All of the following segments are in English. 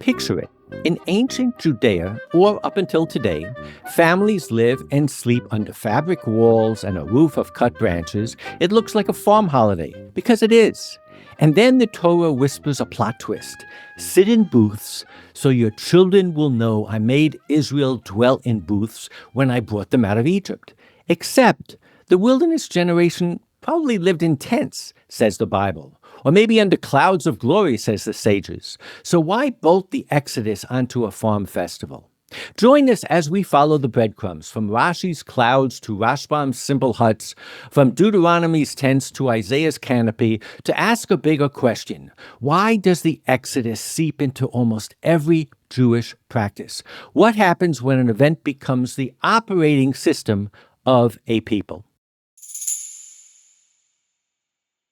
Picture it. In ancient Judea, or up until today, families live and sleep under fabric walls and a roof of cut branches. It looks like a farm holiday, because it is. And then the Torah whispers a plot twist. Sit in booths, so your children will know I made Israel dwell in booths when I brought them out of Egypt. Except the wilderness generation probably lived in tents, says the Bible. Or maybe under clouds of glory, says the sages. So why bolt the Exodus onto a farm festival? Join us as we follow the breadcrumbs, from Rashi's clouds to Rashbam's simple huts, from Deuteronomy's tents to Isaiah's canopy, to ask a bigger question. Why does the Exodus seep into almost every Jewish practice? What happens when an event becomes the operating system of a people?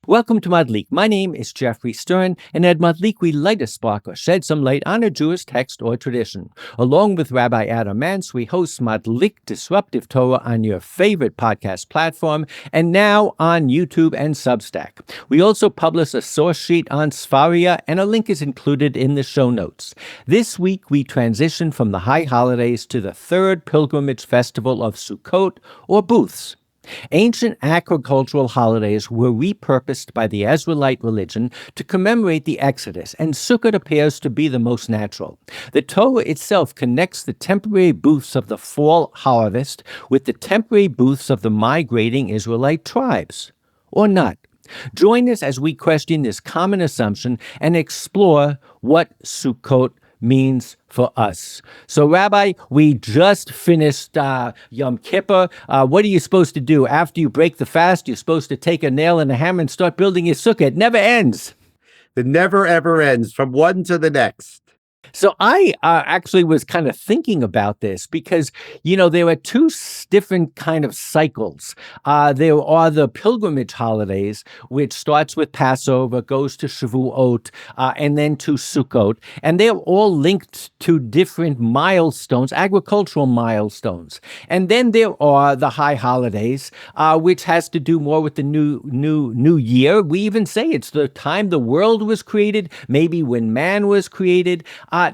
Welcome to Madlik. My name is Jeffrey Stern, and at Madlik we light a spark or shed some light on a Jewish text or tradition. Along with Rabbi Adam Mantz, we host Madlik Disruptive Torah on your favorite podcast platform, and now on YouTube and Substack. We also publish a source sheet on Sfaria, and a link is included in the show notes. This week we transition from the high holidays to the third pilgrimage festival of Sukkot, or booths. Ancient agricultural holidays were repurposed by the Israelite religion to commemorate the Exodus, and Sukkot appears to be the most natural. The Torah itself connects the temporary booths of the fall harvest with the temporary booths of the migrating Israelite tribes. Or not. Join us as we question this common assumption and explore what Sukkot means for us. So, Rabbi, we just finished Yom Kippur. What are you supposed to do? After you break the fast, you're supposed to take a nail and a hammer and start building your sukkah. It never ends. It never, ever ends, from one to the next. So I actually was kind of thinking about this because, there are two different kind of cycles. There are the pilgrimage holidays, which starts with Passover, goes to Shavuot, and then to Sukkot. And they're all linked to different milestones, agricultural milestones. And then there are the high holidays, which has to do more with the new year. We even say it's the time the world was created, maybe when man was created.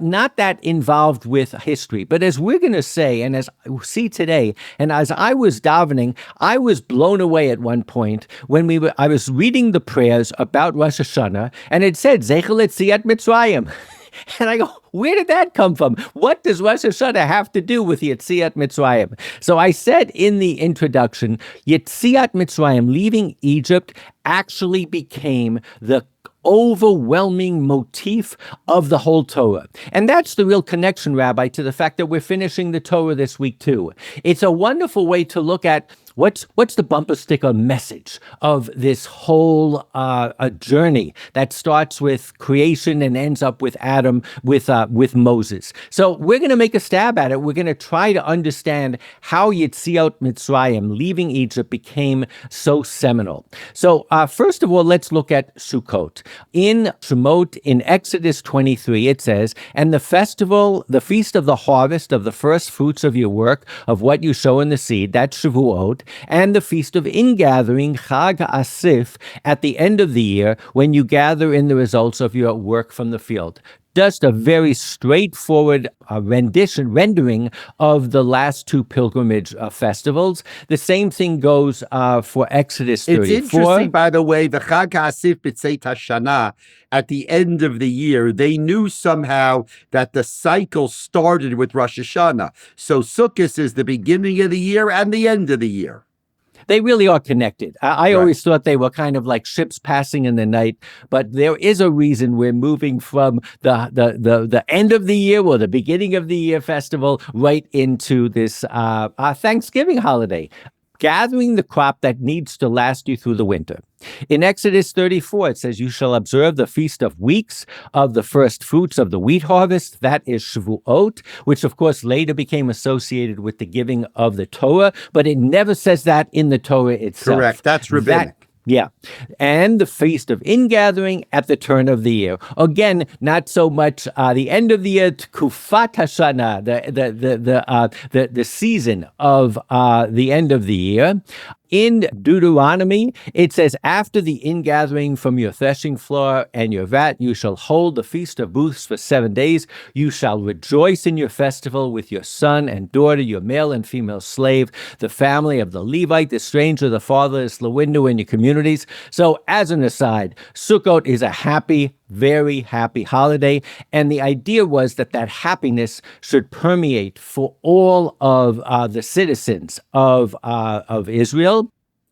Not that involved with history, but as we're going to say, and as we see today, and as I was davening, I was blown away at one point when I was reading the prayers about Rosh Hashanah, and it said, Zecher L'Tziat Mitzrayim. And I go, where did that come from? What does Rosh Hashanah have to do with Yetziat Mitzrayim? So I said in the introduction, Yetziat Mitzrayim, leaving Egypt, actually became the overwhelming motif of the whole Torah. And that's the real connection, Rabbi, to the fact that we're finishing the Torah this week too. It's a wonderful way to look at what's the bumper sticker message of this whole a journey that starts with creation and ends up with Adam, with Moses. So we're going to make a stab at it. We're going to try to understand how Yetziat Mitzrayim, leaving Egypt, became so seminal. So first of all, let's look at Sukkot. In Shemot, in Exodus 23, it says, and the festival, the feast of the harvest of the first fruits of your work, of what you sow in the seed, that's Shavuot, and the feast of ingathering, Chag Asif, at the end of the year, when you gather in the results of your work from the field. Just a very straightforward rendering of the last two pilgrimage festivals. The same thing goes for Exodus 34. It's interesting, by the way, the Chag HaAsif B'Tzeit HaShana, at the end of the year, they knew somehow that the cycle started with Rosh Hashanah. So Sukkot is the beginning of the year and the end of the year. They really are connected. I always thought they were kind of like ships passing in the night, but there is a reason we're moving from the end of the year or the beginning of the year festival right into this Thanksgiving holiday. Gathering the crop that needs to last you through the winter. In Exodus 34, it says, you shall observe the Feast of Weeks of the first fruits of the wheat harvest. That is Shavuot, which of course later became associated with the giving of the Torah, but it never says that in the Torah itself. Correct. That's rabbinic. Yeah. And the Feast of Ingathering at the turn of the year. Again, not so much the end of the year, Kufat Hashana, the season of the end of the year. In Deuteronomy, it says, after the ingathering from your threshing floor and your vat, you shall hold the Feast of Booths for 7 days. You shall rejoice in your festival with your son and daughter, your male and female slave, the family of the Levite, the stranger, the fatherless, the widow in your communities. So as an aside, Sukkot is a happy, very happy holiday. And the idea was that happiness should permeate for all of the citizens of Israel.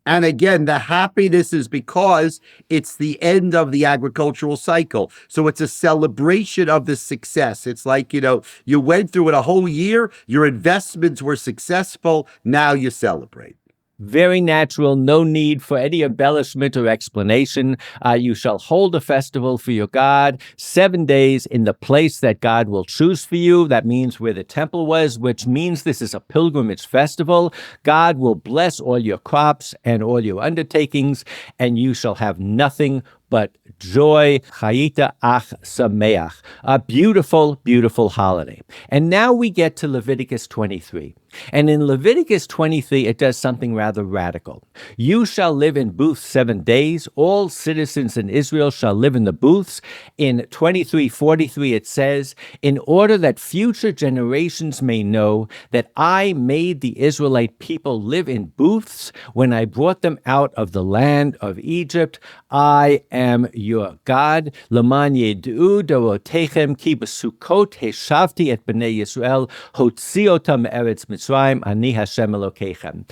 And again, the happiness is because it's the end of the agricultural cycle. So it's a celebration of the success. It's like, you went through it a whole year, your investments were successful, now you celebrate. Very natural, no need for any embellishment or explanation. You shall hold a festival for your God 7 days in the place that God will choose for you. That means where the temple was, which means this is a pilgrimage festival. God will bless all your crops and all your undertakings, and you shall have nothing but joy. Chayita ach sameach. A beautiful, beautiful holiday. And now we get to Leviticus 23. And in Leviticus 23, it does something rather radical. You shall live in booths 7 days. All citizens in Israel shall live in the booths. In 23:43, it says, in order that future generations may know that I made the Israelite people live in booths when I brought them out of the land of Egypt. I am your God. Leman yed'u dorotechem ki b'Sukkot heshavti et b'nei Yisrael hotzi otam me'eretz Mitzrayim ani Hashem Elokechem.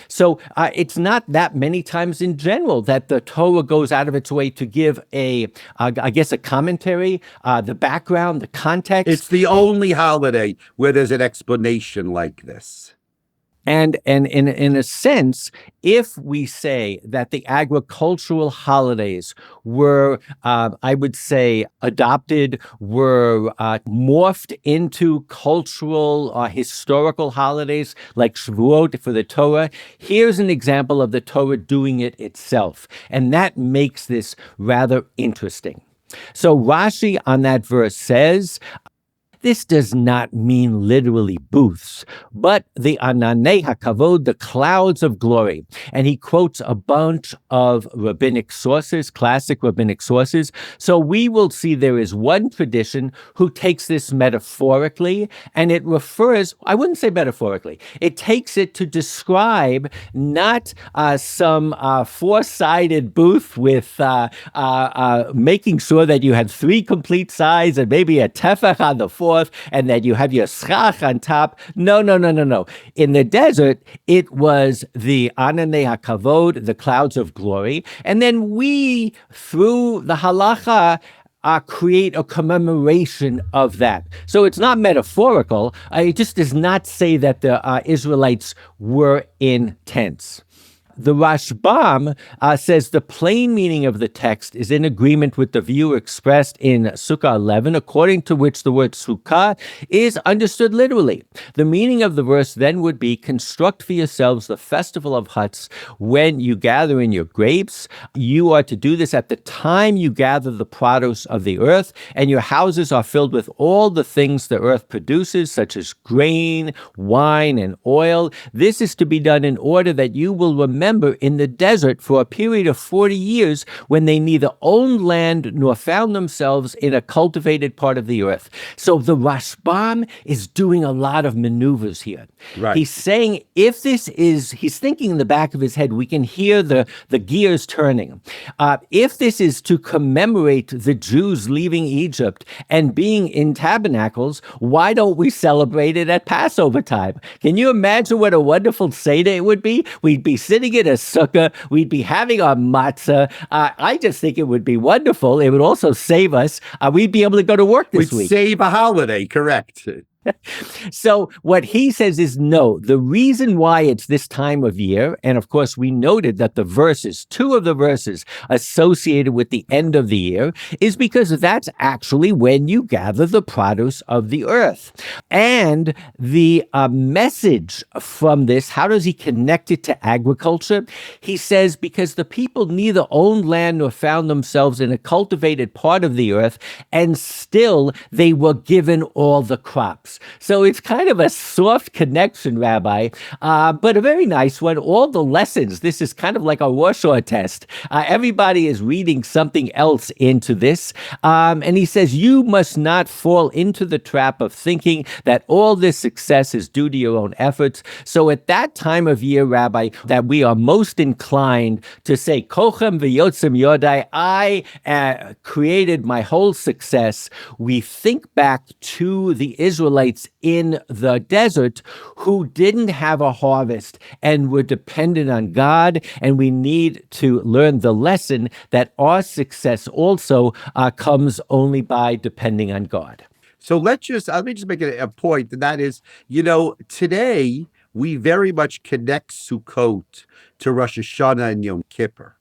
So it's not that many times in general that the Torah goes out of its way to give a commentary, the background, the context. It's the only holiday where there's an explanation like this. And in a sense, if we say that the agricultural holidays were, I would say, adopted, were morphed into cultural, historical holidays like Shavuot for the Torah, here's an example of the Torah doing it itself. And that makes this rather interesting. So Rashi on that verse says, this does not mean literally booths, but the ananei hakavod, the clouds of glory. And he quotes a bunch of rabbinic sources, classic rabbinic sources. So we will see there is one tradition who takes this metaphorically, and it refers, I wouldn't say metaphorically, it takes it to describe not some four-sided booth with making sure that you had 3 complete sides and maybe a tefach on the fourth, and that you have your schach on top. No. In the desert, it was the ananei hakavod, the clouds of glory. And then we, through the halacha, create a commemoration of that. So it's not metaphorical. It just does not say that the Israelites were in tents. The Rashbam says the plain meaning of the text is in agreement with the view expressed in Sukkah 11, according to which the word Sukkah is understood literally. The meaning of the verse then would be, construct for yourselves the festival of huts when you gather in your grapes. You are to do this at the time you gather the produce of the earth, and your houses are filled with all the things the earth produces, such as grain, wine, and oil. This is to be done in order that you will remember in the desert for a period of 40 years when they neither owned land nor found themselves in a cultivated part of the earth. So the Rashbam is doing a lot of maneuvers here. Right. He's saying if this is, he's thinking in the back of his head, we can hear the gears turning. If this is to commemorate the Jews leaving Egypt and being in tabernacles, why don't we celebrate it at Passover time? Can you imagine what a wonderful Seder it would be? We'd be sitting in a sukkah. We'd be having our matzah. I just think it would be wonderful. It would also save us. We'd be able to go to work this week. We'd save a holiday, correct. So what he says is no. The reason why it's this time of year, and of course we noted that the verses, 2 of the verses associated with the end of the year, is because that's actually when you gather the produce of the earth. And the message from this, how does he connect it to agriculture? He says because the people neither owned land nor found themselves in a cultivated part of the earth, and still they were given all the crops. crops. So it's kind of a soft connection, Rabbi, but a very nice one. All the lessons, this is kind of like a Warsaw test. Everybody is reading something else into this. And he says, you must not fall into the trap of thinking that all this success is due to your own efforts. So at that time of year, Rabbi, that we are most inclined to say, Kochem v'yotzim yodai, I created my whole success. We think back to the Israelites in the desert who didn't have a harvest and were dependent on God, and we need to learn the lesson that our success also comes only by depending on God. So let me just make a point, and that is, today we very much connect Sukkot to Rosh Hashanah and Yom Kippur.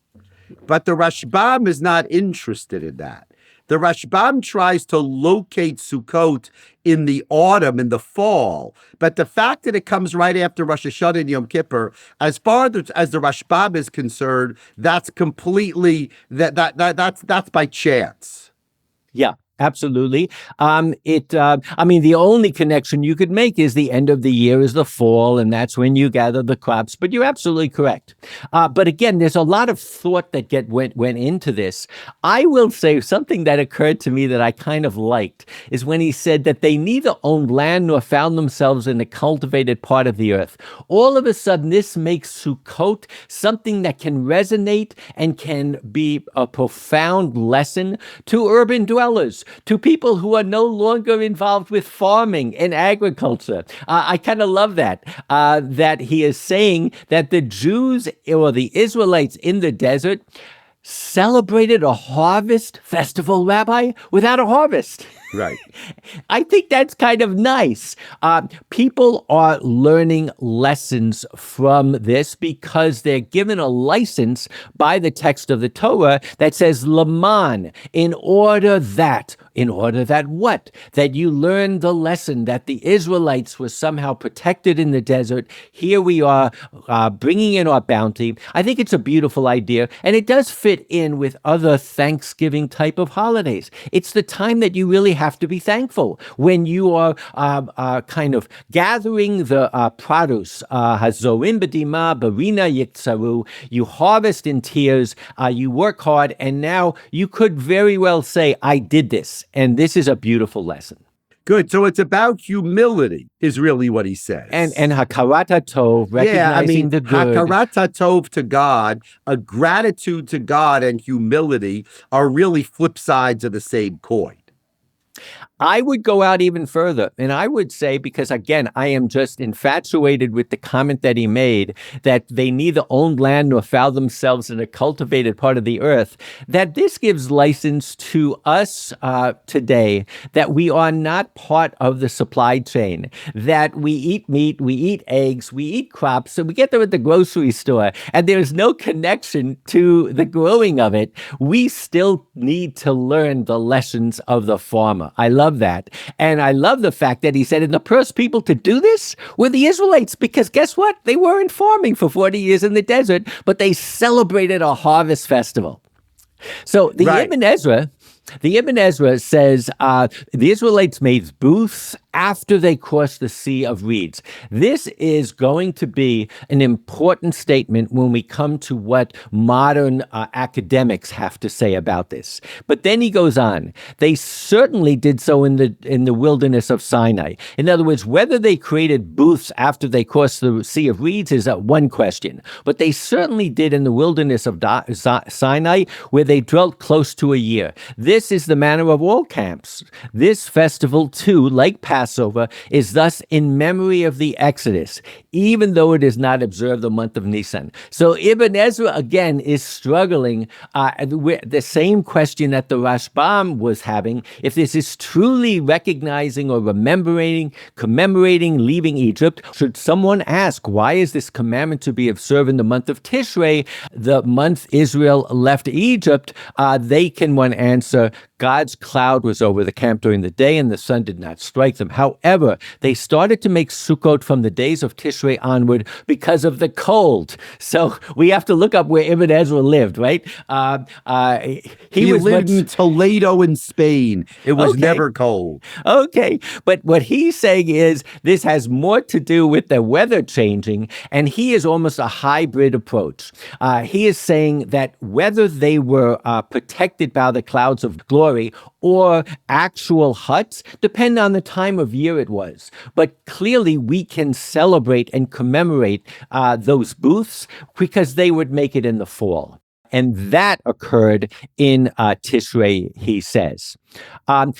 But the Rashbam is not interested in that. The Rashbam tries to locate Sukkot in the autumn, in the fall. But the fact that it comes right after Rosh Hashanah and Yom Kippur, as far as the Rashbam is concerned, that's completely, that's by chance. Yeah. Absolutely. The only connection you could make is the end of the year is the fall, and that's when you gather the crops. But you're absolutely correct. But again, there's a lot of thought that went into this. I will say something that occurred to me that I kind of liked is when he said that they neither owned land nor found themselves in a cultivated part of the earth. All of a sudden, this makes Sukkot something that can resonate and can be a profound lesson to urban dwellers, to people who are no longer involved with farming and agriculture. I kind of love that he is saying that the Jews or the Israelites in the desert celebrated a harvest festival, Rabbi, without a harvest. Right. I think that's kind of nice. People are learning lessons from this because they're given a license by the text of the Torah that says, Laman, in order that what? That you learn the lesson that the Israelites were somehow protected in the desert. Here we are bringing in our bounty. I think it's a beautiful idea, and it does fit in with other Thanksgiving type of holidays. It's the time that you really have to be thankful when you are kind of gathering the produce. Hazorim b'dima barina yiktsaru. You harvest in tears. You work hard, and now you could very well say, "I did this," and this is a beautiful lesson. Good. So it's about humility, is really what he says. And hakarat tov, recognizing the good. Hakarat tov to God, a gratitude to God, and humility are really flip sides of the same coin. I would go out even further, and I would say, because again, I am just infatuated with the comment that he made, that they neither owned land nor found themselves in a cultivated part of the earth, that this gives license to us today, that we are not part of the supply chain, that we eat meat, we eat eggs, we eat crops, so we get them at the grocery store, and there's no connection to the growing of it. We still need to learn the lessons of the farmer. I love that. And I love the fact that he said, and the first people to do this were the Israelites, because guess what? They weren't farming for 40 years in the desert, but they celebrated a harvest festival. So the Ibn Ezra says the Israelites made booths after they crossed the Sea of Reeds. This is going to be an important statement when we come to what modern academics have to say about this. But then he goes on. They certainly did so in the wilderness of Sinai. In other words, whether they created booths after they crossed the Sea of Reeds is one question. But they certainly did in the wilderness of Sinai, where they dwelt close to a year. This is the manner of all camps. This festival, too, like Passover, is thus in memory of the Exodus, even though it is not observed the month of Nisan. So Ibn Ezra, again, is struggling with the same question that the Rashbam was having, if this is truly recognizing or remembering, commemorating leaving Egypt. Should someone ask, why is this commandment to be observed in the month of Tishrei, the month Israel left Egypt? They can one answer, where God's cloud was over the camp during the day and the sun did not strike them. However, they started to make Sukkot from the days of Tishrei onward because of the cold. So we have to look up where Ibn Ezra lived, right? He lived in Toledo in Spain. It was never cold. Okay. But what he's saying is this has more to do with the weather changing, and he is almost a hybrid approach. He is saying that whether they were protected by the clouds of glory or actual huts depend on the time of year it was. But clearly we can celebrate and commemorate those booths because they would make it in the fall. And that occurred in Tishrei, he says.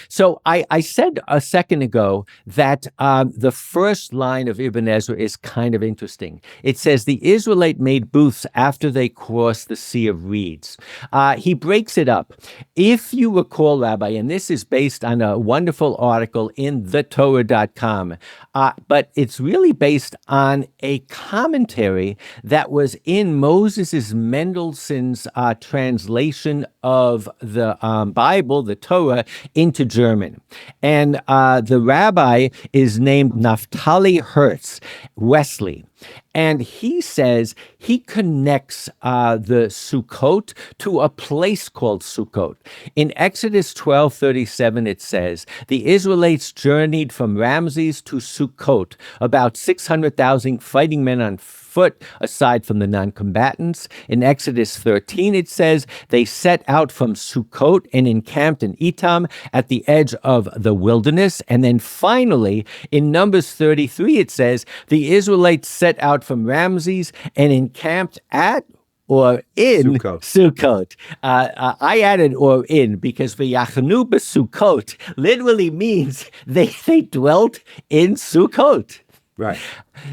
So I said a second ago that the first line of Ibn Ezra is kind of interesting. It says, the Israelite made booths after they crossed the Sea of Reeds. He breaks it up. If you recall, Rabbi, and this is based on a wonderful article in thetorah.com, but it's really based on a commentary that was in Moses' Mendelssohn's translation of the Bible, the Torah, into German. And the rabbi is named Naphtali Hertz Wesley. And he says he connects the Sukkot to a place called Sukkot. In Exodus 12:37, it says, the Israelites journeyed from Ramses to Sukkot, about 600,000 fighting men on foot, aside from the non-combatants. In Exodus 13, it says, they set out from Sukkot and encamped in Etam at the edge of the wilderness. And then finally, in Numbers 33, it says, the Israelites set out from Ramses and encamped at or in Sukkot. I added or in because v'yachnu b'Sukkot literally means they dwelt in Sukkot. Right.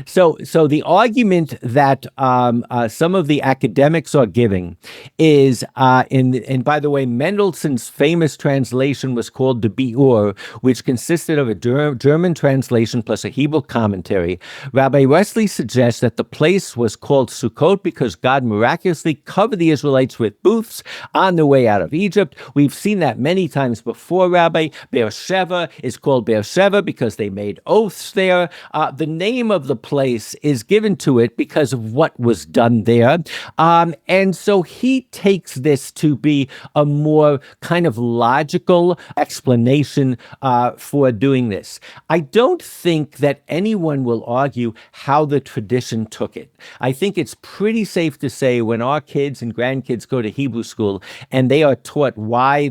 So the argument that some of the academics are giving is, and by the way, Mendelssohn's famous translation was called the Biur, which consisted of a German translation plus a Hebrew commentary. Rabbi Wesley suggests that the place was called Sukkot because God miraculously covered the Israelites with booths on the way out of Egypt. We've seen that many times before, Rabbi. Beersheba is called Beersheba because they made oaths there. The name of the place is given to it because of what was done there. And so he takes this to be a more kind of logical explanation for doing this. I don't think that anyone will argue how the tradition took it. I think it's pretty safe to say when our kids and grandkids go to Hebrew school and they are taught why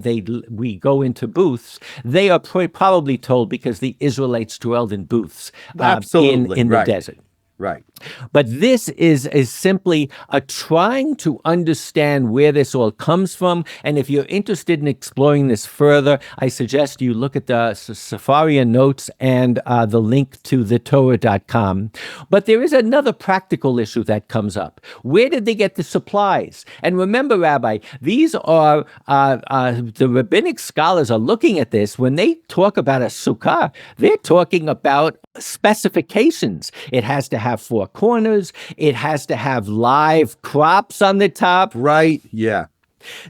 we go into booths, they are probably told because the Israelites dwelled in booths in the desert. Right. But this is simply a trying to understand where this all comes from. And if you're interested in exploring this further, I suggest you look at the Sefaria notes and the link to thetorah.com. But there is another practical issue that comes up. Where did they get the supplies? And remember, Rabbi, these are the rabbinic scholars are looking at this. When they talk about a sukkah, they're talking about specifications. It has to have four corners. It has to have live crops on the top. Right. Yeah.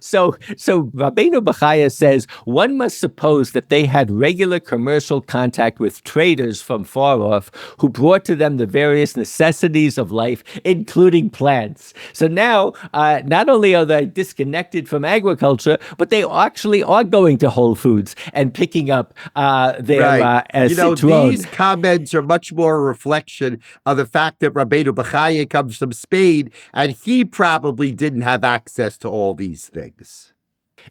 So Rabbeinu Bachaya says one must suppose that they had regular commercial contact with traders from far off who brought to them the various necessities of life, including plants. So now, not only are they disconnected from agriculture, but they actually are going to Whole Foods and picking up their citron. These comments are much more a reflection of the fact that Rabbeinu Bachaya comes from Spain, and he probably didn't have access to all these things.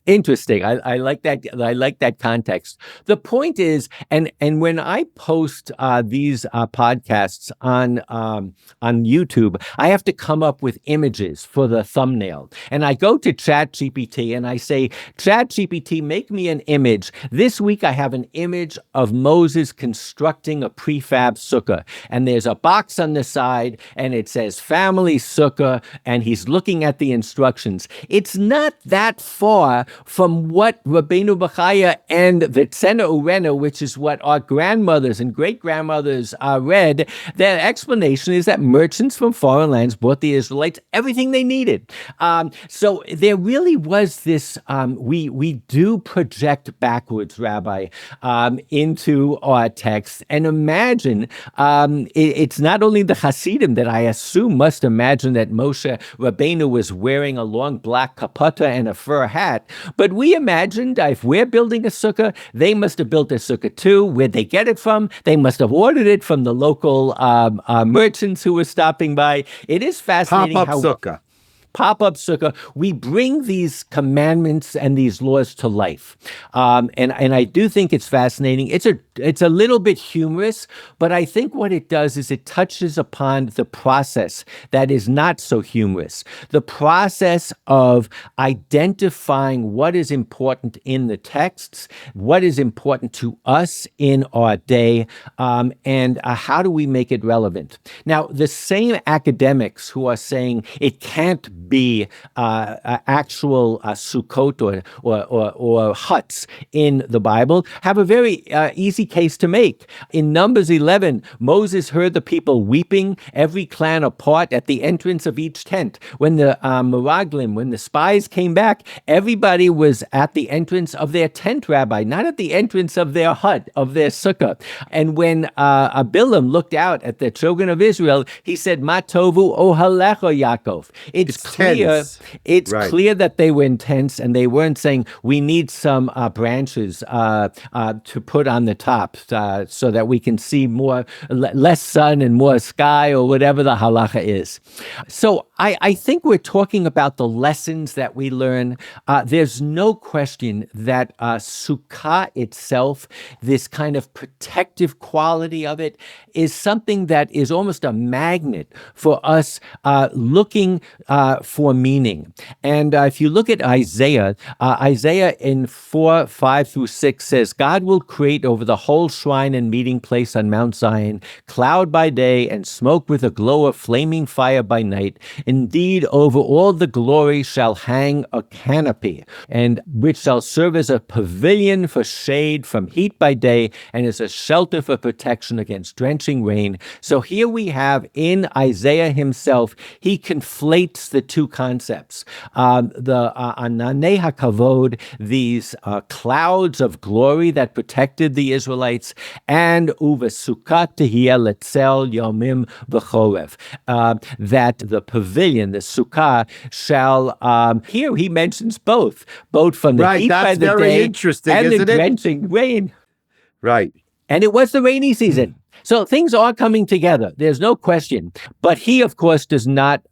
Interesting. I like that. I like that context. The point is, and when I post these podcasts on YouTube, I have to come up with images for the thumbnail. And I go to ChatGPT and I say, ChatGPT, make me an image. This week I have an image of Moses constructing a prefab sukkah. And there's a box on the side and it says family sukkah, and he's looking at the instructions. It's not that far from what Rabbeinu Bachaya and the Tzena Urena, which is what our grandmothers and great-grandmothers read, their explanation is that merchants from foreign lands brought the Israelites everything they needed. So there really was this, we do project backwards, Rabbi, into our text, and imagine, it's not only the Hasidim that I assume must imagine that Moshe Rabbeinu was wearing a long black kapata and a fur hat, but we imagined if we're building a sukkah, they must have built a sukkah too. Where'd they get it from? They must have ordered it from the local merchants who were stopping by. It is fascinating Pop-up sukkah. Pop-up sukkah, we bring these commandments and these laws to life. And I do think it's fascinating. It's a little bit humorous, but I think what it does is it touches upon the process that is not so humorous. The process of identifying what is important in the texts, what is important to us in our day, and how do we make it relevant. Now, the same academics who are saying it can't be actual Sukkot or huts in the Bible have a very easy case to make. In Numbers 11, Moses heard the people weeping, every clan apart at the entrance of each tent. When the Meraglim, when the spies came back, everybody was at the entrance of their tent, Rabbi, not at the entrance of their hut, of their sukkah. And when Abilam looked out at the children of Israel, he said, Ma tovu ohalecha Yaakov. It's clear. It's right. Clear that they were intense, and they weren't saying we need some branches to put on the top so that we can see less sun and more sky, or whatever the halacha is. So I think we're talking about the lessons that we learn. There's no question that Sukkah itself, this kind of protective quality of it, is something that is almost a magnet for us looking for meaning. And if you look at Isaiah in 4:5-6 says, God will create over the whole shrine and meeting place on Mount Zion, cloud by day and smoke with a glow of flaming fire by night. Indeed, over all the glory shall hang a canopy, and which shall serve as a pavilion for shade from heat by day and as a shelter for protection against drenching rain. So here we have in Isaiah himself, he conflates the two concepts. The Ananei HaKavod, these clouds of glory that protected the Israelites, and Uvesukkat Tehiyah Letzel Yomim B'chorev, that the pavilion, the Sukkah, shall, here he mentions both from the heat by the day and the drenching rain. Right. And it was the rainy season. So things are coming together. There's no question. But he, of course, does not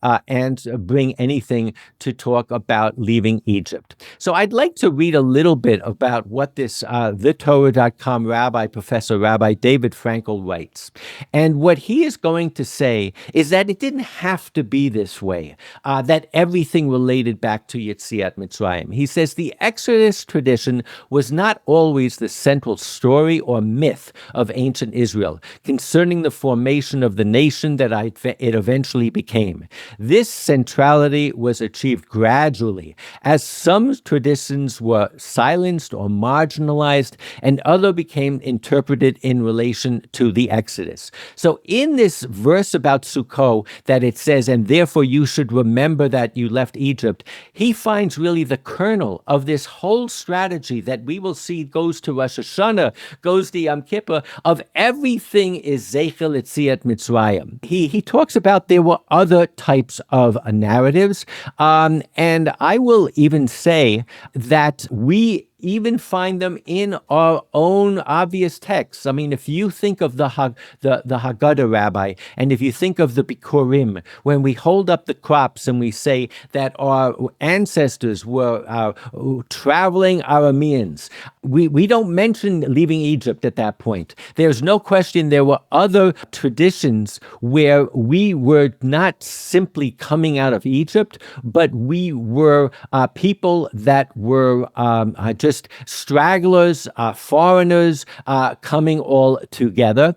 bring anything to talk about leaving Egypt. So I'd like to read a little bit about what this thetorah.com Professor Rabbi David Frankel writes. And what he is going to say is that it didn't have to be this way, that everything related back to Yetziat Mitzrayim. He says the Exodus tradition was not always the central story or myth of ancient Israel concerning the formation of the nation that it eventually became. This centrality was achieved gradually, as some traditions were silenced or marginalized, and other became interpreted in relation to the Exodus. So in this verse about Sukkot, that it says, and therefore you should remember that you left Egypt, he finds really the kernel of this whole strategy that we will see goes to Rosh Hashanah, goes to Yom Kippur, of everything is Zeichel Yetziat Mitzrayim. He talks about there were other types of narratives, and I will even say that we even find them in our own obvious texts. I mean, if you think of the Haggadah, Rabbi, and if you think of the Bikurim, when we hold up the crops and we say that our ancestors were traveling Arameans, we don't mention leaving Egypt at that point. There's no question there were other traditions where we were not simply coming out of Egypt, but we were people that were just stragglers, foreigners coming all together.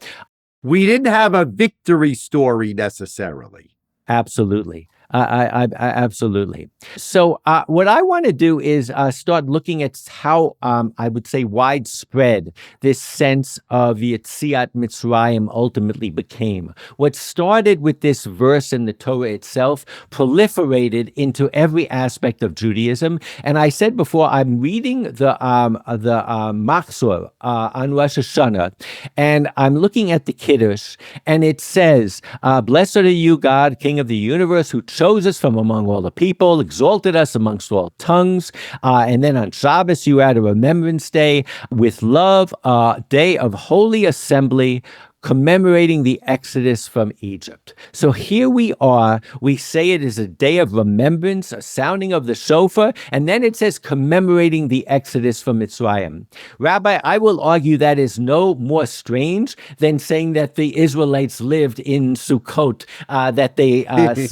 We didn't have a victory story necessarily. Absolutely. Absolutely. So, what I want to do is start looking at how I would say widespread this sense of Yetziat Mitzrayim ultimately became. What started with this verse in the Torah itself proliferated into every aspect of Judaism. And I said before, I'm reading the Machzor on Rosh Hashanah, and I'm looking at the Kiddush, and it says, "Blessed are you, God, King of the universe, who chose us from among all the people, exalted us amongst all tongues." And then on Shabbos, you add a remembrance day with love, a day of holy assembly, commemorating the Exodus from Egypt. So here we are. We say it is a day of remembrance, a sounding of the shofar, and then it says commemorating the Exodus from Mitzrayim. Rabbi, I will argue that is no more strange than saying that the Israelites lived in Sukkot, that they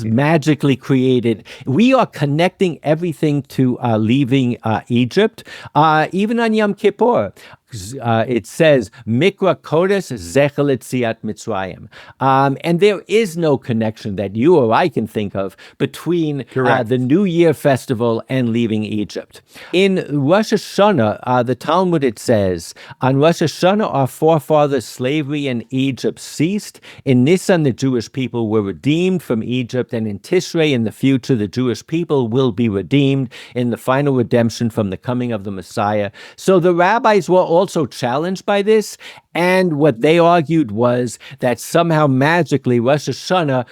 magically created. We are connecting everything to leaving Egypt, even on Yom Kippur. It says, Mikra Kodesh Zecher L'Tziat Mitzrayim. And there is no connection that you or I can think of between the New Year festival and leaving Egypt. In Rosh Hashanah, the Talmud, it says, on Rosh Hashanah, our forefathers' slavery in Egypt ceased. In Nisan, the Jewish people were redeemed from Egypt. And in Tishrei, in the future, the Jewish people will be redeemed in the final redemption from the coming of the Messiah. So the rabbis were also challenged by this, and what they argued was that somehow magically Rosh Hashanah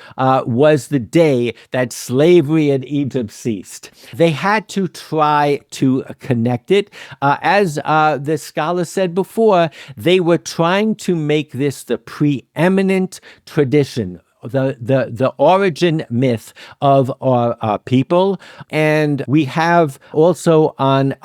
was the day that slavery in Egypt ceased. They had to try to connect it. As the scholar said before, they were trying to make this the preeminent tradition, the origin myth of our people. And we have also on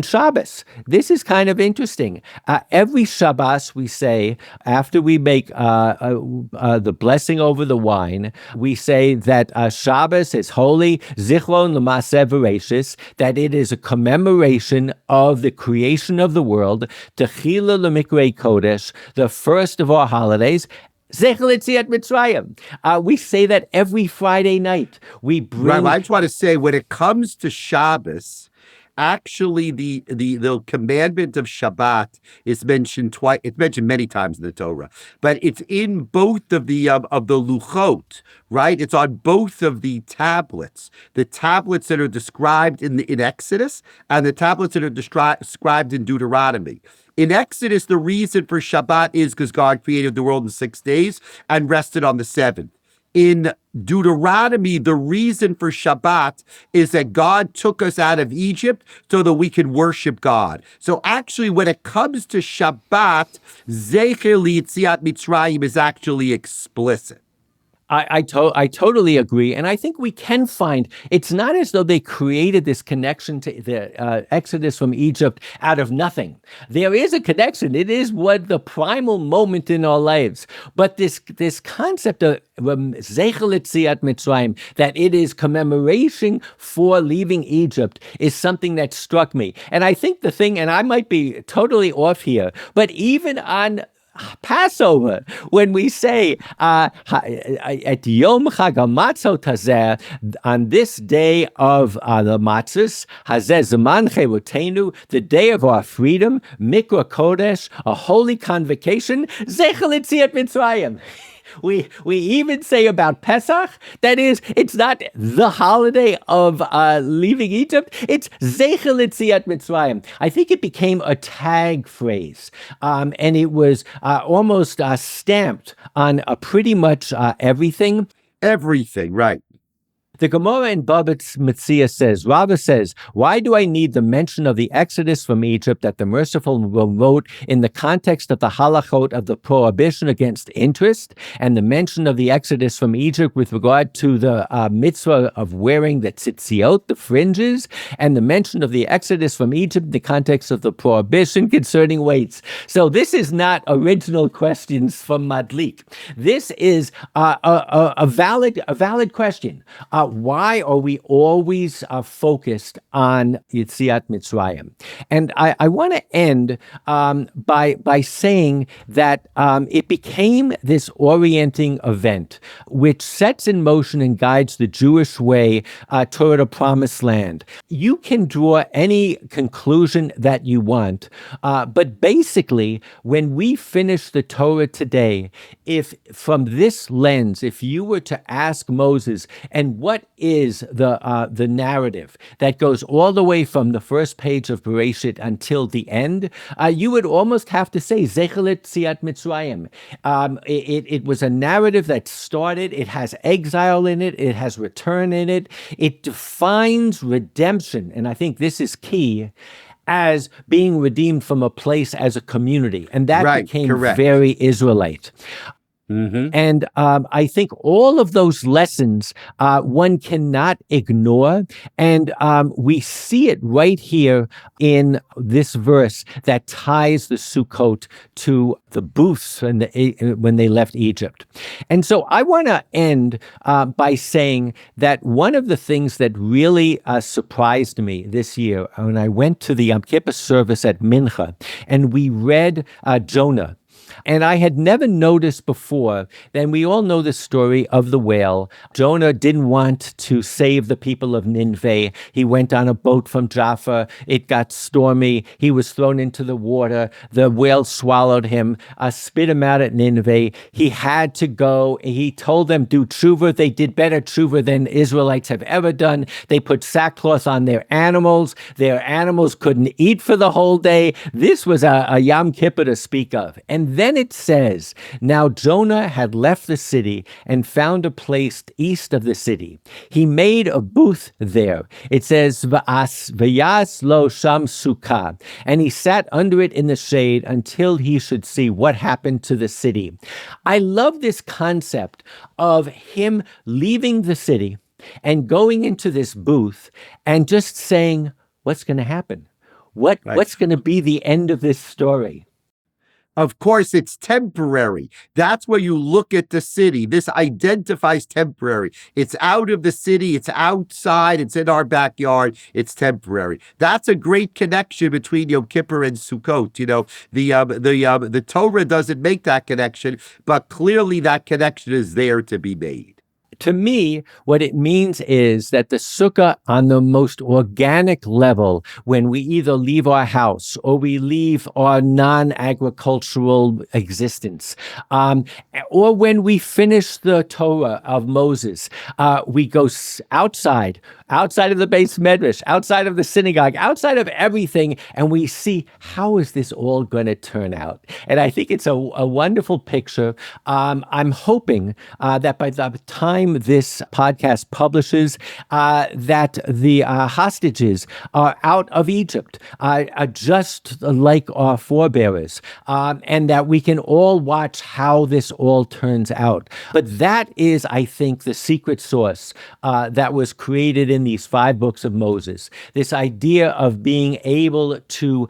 Shabbos. This is kind of interesting. Every Shabbos we say, after we make the blessing over the wine, we say that Shabbos is holy, Zichron L'Maaseh Bereshis, that it is a commemoration of the creation of the world, Techila L'Mikrei Kodesh, the first of our holidays. Zecher L'Tziat Mitzrayim. We say that every Friday night. We bring. Right, I just want to say, when it comes to Shabbos, actually, the commandment of Shabbat is mentioned twice. It's mentioned many times in the Torah, but it's in both of the luchot. Right, it's on both of the tablets that are described in Exodus and the tablets that are described in Deuteronomy. In Exodus, the reason for Shabbat is because God created the world in 6 days and rested on the seventh. In Deuteronomy, the reason for Shabbat is that God took us out of Egypt so that we can worship God. So actually, when it comes to Shabbat, Zecher L'Yetziat Mitzrayim is actually explicit. I totally agree. And I think we can find, it's not as though they created this connection to the Exodus from Egypt out of nothing. There is a connection. It is what the primal moment in our lives. But this concept of Zecher L'Tziat Mitzrayim, that it is commemoration for leaving Egypt, is something that struck me. And I think the thing, and I might be totally off here, but even on Passover, when we say at Yom Chag HaMatzot Hazeh, on this day of the matzos, Hazeh Zaman Cherutenu, the day of our freedom, Mikra Kodesh, a holy convocation, Zecher L'Tziat Mitzrayim. We even say about Pesach, that is, it's not the holiday of leaving Egypt, it's Zecher L'Tziat Mitzrayim. I think it became a tag phrase, and it was almost stamped on pretty much everything. Everything, right. The Gemara in Baba Metzia says, Rava says, why do I need the mention of the Exodus from Egypt that the Merciful wrote in the context of the halachot of the prohibition against interest, and the mention of the Exodus from Egypt with regard to the mitzvah of wearing the tzitziot, the fringes, and the mention of the Exodus from Egypt in the context of the prohibition concerning weights? So this is not original questions from Madlik. This is a valid question. why are we always focused on Yetziat Mitzrayim? And I want to end by saying that it became this orienting event which sets in motion and guides the Jewish way toward a promised land. You can draw any conclusion that you want, but basically, when we finish the Torah today, if from this lens, if you were to ask Moses, and what is the narrative that goes all the way from the first page of Bereshit until the end, you would almost have to say Zecher Yetziat Mitzrayim. It was a narrative that started. It has exile in it. It has return in it. It defines redemption, and I think this is key, as being redeemed from a place as a community. And that became very Israelite. And I think all of those lessons one cannot ignore. And we see it right here in this verse that ties the Sukkot to the booths when they left Egypt. And so I want to end by saying that one of the things that really surprised me this year when I went to the Yom Kippur service at Mincha and we read Jonah. And I had never noticed before, then we all know the story of the whale. Jonah didn't want to save the people of Nineveh. He went on a boat from Jaffa. It got stormy. He was thrown into the water. The whale swallowed him, spit him out at Nineveh. He had to go. He told them, do tshuva. They did better tshuva than Israelites have ever done. They put sackcloth on their animals. Their animals couldn't eat for the whole day. This was a Yom Kippur to speak of. And then it says, now Jonah had left the city and found a place east of the city. He made a booth there. It says, V'yas lo sham sukkah. And he sat under it in the shade until he should see what happened to the city. I love this concept of him leaving the city and going into this booth and just saying, what's going to happen? What's going to be the end of this story? Of course, it's temporary. That's where you look at the city. This identifies temporary. It's out of the city. It's outside. It's in our backyard. It's temporary. That's a great connection between Yom Kippur and Sukkot. You know, the Torah doesn't make that connection, but clearly that connection is there to be made. To me, what it means is that the Sukkah on the most organic level, when we either leave our house or we leave our non-agricultural existence, or when we finish the Torah of Moses, we go outside of the Beis Medrash, outside of the synagogue, outside of everything, and we see how is this all going to turn out. And I think it's a wonderful picture. I'm hoping that by the time this podcast publishes, that the hostages are out of Egypt, just like our forebearers, and that we can all watch how this all turns out. But that is, I think, the secret sauce that was created in these 5 books of Moses. This idea of being able to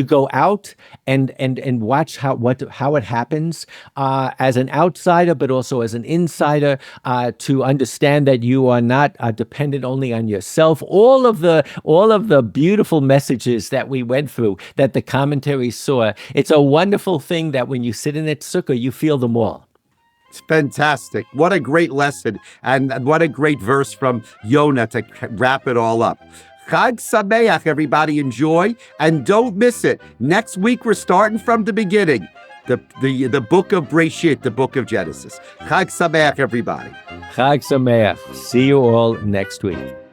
go out and watch how it happens as an outsider, but also as an insider, to understand that you are not dependent only on yourself. All of the beautiful messages that we went through, that the commentaries saw. It's a wonderful thing that when you sit in that sukkah, you feel them all. It's fantastic. What a great lesson. And what a great verse from Jonah to wrap it all up. Chag Sameach, everybody. Enjoy. And don't miss it. Next week, we're starting from the beginning. The book of Bereshit, the book of Genesis. Chag Sameach, everybody. Chag Sameach. See you all next week.